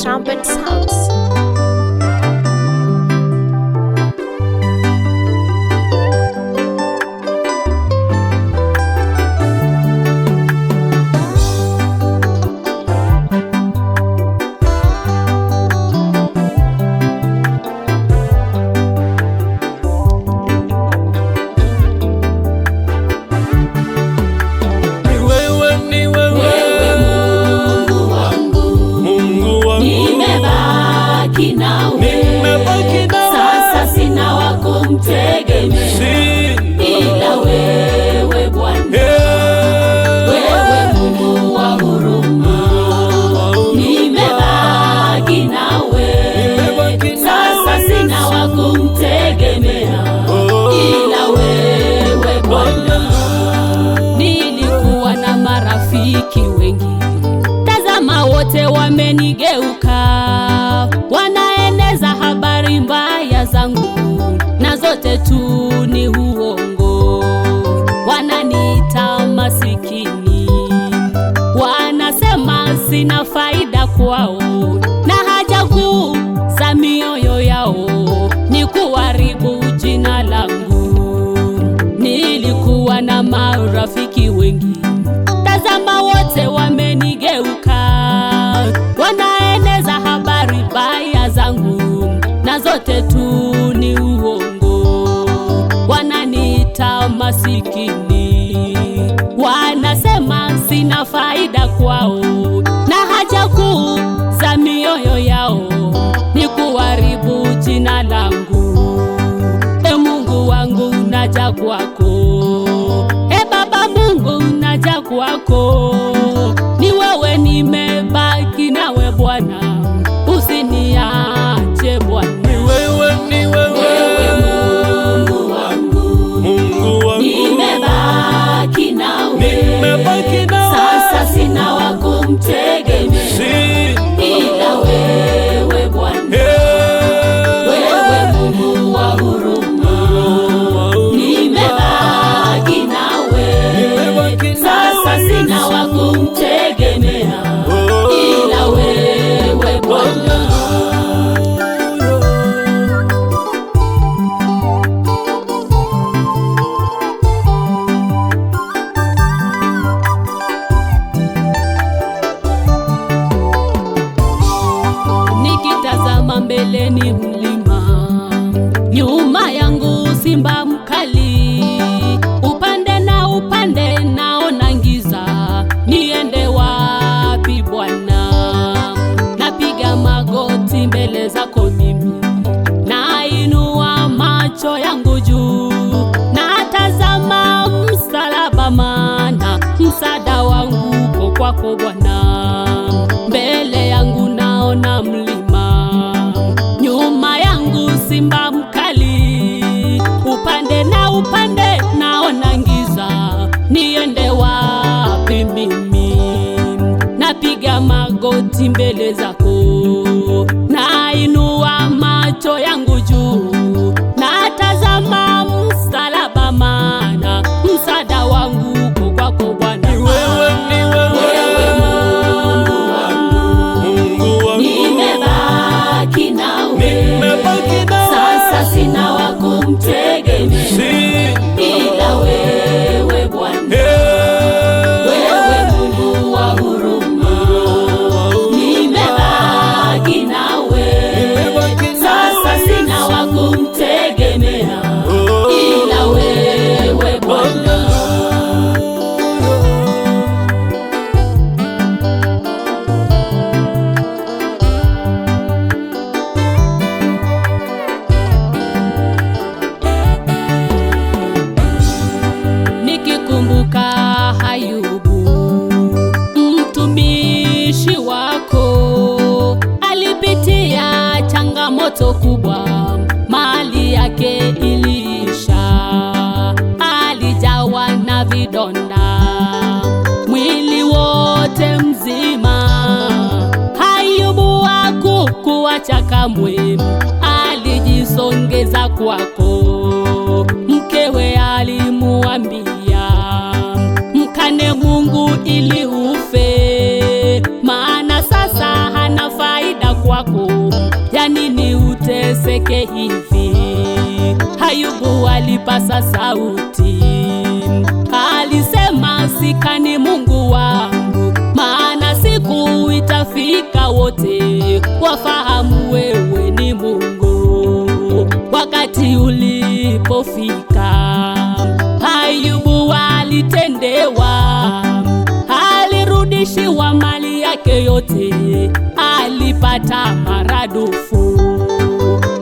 Trumpet Sounds. Ila wewe Bwana, wewe Mungu wa huruma, nimebaki nawe. Sasa sina wa kumtegemea ila wewe Bwana. Nilikuwa na marafiki wengi, tazama wote wamenigeuka, wanaeneza habari mbaya zangu na zote tu ni uongo. Wananiita masikini, wanasema sina faida kwao, na haja kuu za mioyo yao ni kuharibu jina langu. Nilikuwa na marafiki wengi, tazama wote wamenigeuka, wanaeneza habari mbaya zangu na zote tu ni uongo. Wananiita masikini, wanasema sina faida kwao, na haja kuu za mioyo yao ni kuharibu jina langu. E Mungu wangu, naja kwako. E Baba Mungu, naja kwako. Ni wewe nimebaki nawe Bwana, usiniache Bwana. Sasa sina wa kumtegemea ila wewe Bwana, wewe Mungu wa huruma, nimebaki nawe. Sasa sina wa kumtegemea ila wewe Bwana. Mbele ni mlima, nyuma yangu simba mkali, upande na upande naona giza. Niende wapi Bwana? Napiga magoti mbele zako mimi, nainua macho yangu juu, natazama msalaba, maana msaada wangu uko kwako Bwana. Mbele yangu naona mlima, nyuma yangu simba mkali, upande na upande naona giza. Niende wapi mimi? Napiga magoti mbele zako, nainua macho yangu juu, natazama msalaba, maana msaada wangu uko kwako Bwana. Sasa sina wa kumtegemea ila wewe Bwana, wewe Mungu wa huruma, nimebaki nawe. Sasa sina wa kumtegemea ila wewe Bwana. Nikikumbuka Ayubu mtumishi wako, alipitia changamoto kubwa, mali yake iliisha, alijawa na vidonda, mwili wote mzima. Ayubu hakukuacha kamwe, alijisongeza kwako. Mkewe alimuambia, mkane Mungu ili ufe, maana sasa hana faida usiteseke hivi. Ayubu alipasa sauti, alisema sikani Mungu wangu, maana siku itafika wote wafahamu wewe ni Mungu. Wakati ulipofika, Ayubu alitendewa, alirudishiwa mali yake yote, alipata maradufu.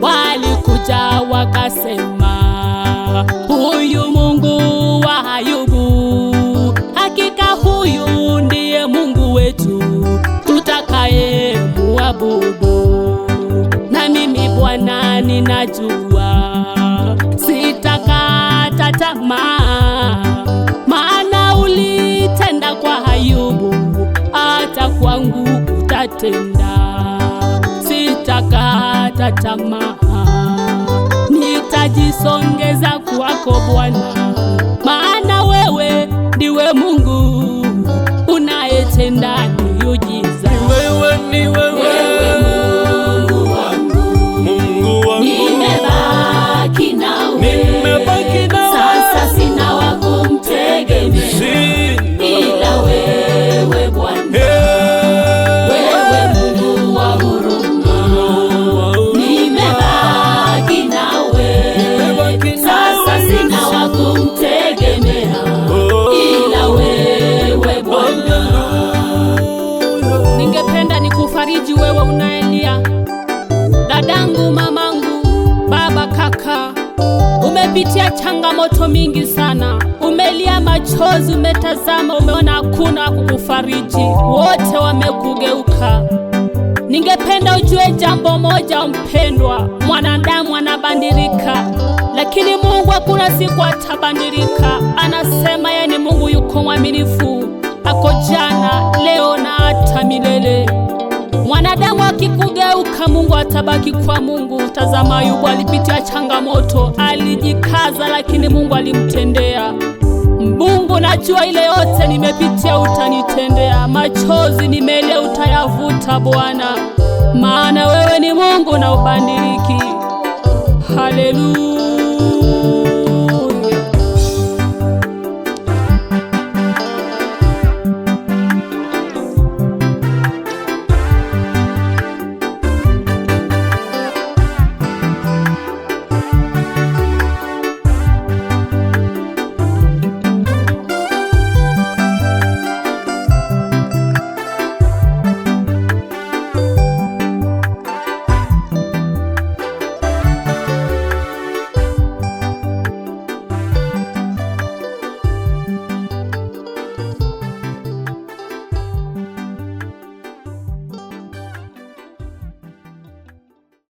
Walikuja wakasema, huyu Mungu wa Ayubu, hakika huyu ndiye Mungu wetu tutakaye muabudu. Na mimi Bwana ninajua sitakata tamaa, maana ulitenda kwa Ayubu, hata kwangu utatenda. Sitakata tamaa, nitajisongeza kwako Bwana, maana wewe ndiwe Mungu unayetenda miujiza. Ni wewe Mungu wangu, Mungu wangu, nimebaki nawe, sasa sina wa kumtegemea ila wewe Bwana. Wewe Mungu wa huruma, nimebaki nawe, sasa sina wa kumtegemea ila wewe Bwana. Ningependa nikufariji wewe unaelia, dadangu, mamangu, baba, kaka, umepitia changamoto mingi sana, umelia machozi, umetazama, umeona hakuna kukufariji, wote wamekugeuka. Ningependa ujue jambo moja mpendwa, mwanadamu anabadilika, lakini Mungu hakuna siku atabadilika. Anasema yeye ni Mungu yuko mwaminifu, ako jana, leo na hata milele. Mwanadamu akikugeuka, Mungu atabaki kwa Mungu. Tazama, Ayubu alipitia changamoto, alijikaza, lakini Mungu alimtendea. Mungu, najua ile yote nimepitia utanitendea, machozi nimelia utayavuta Bwana, maana wewe ni Mungu na ubadiliki. Haleluya.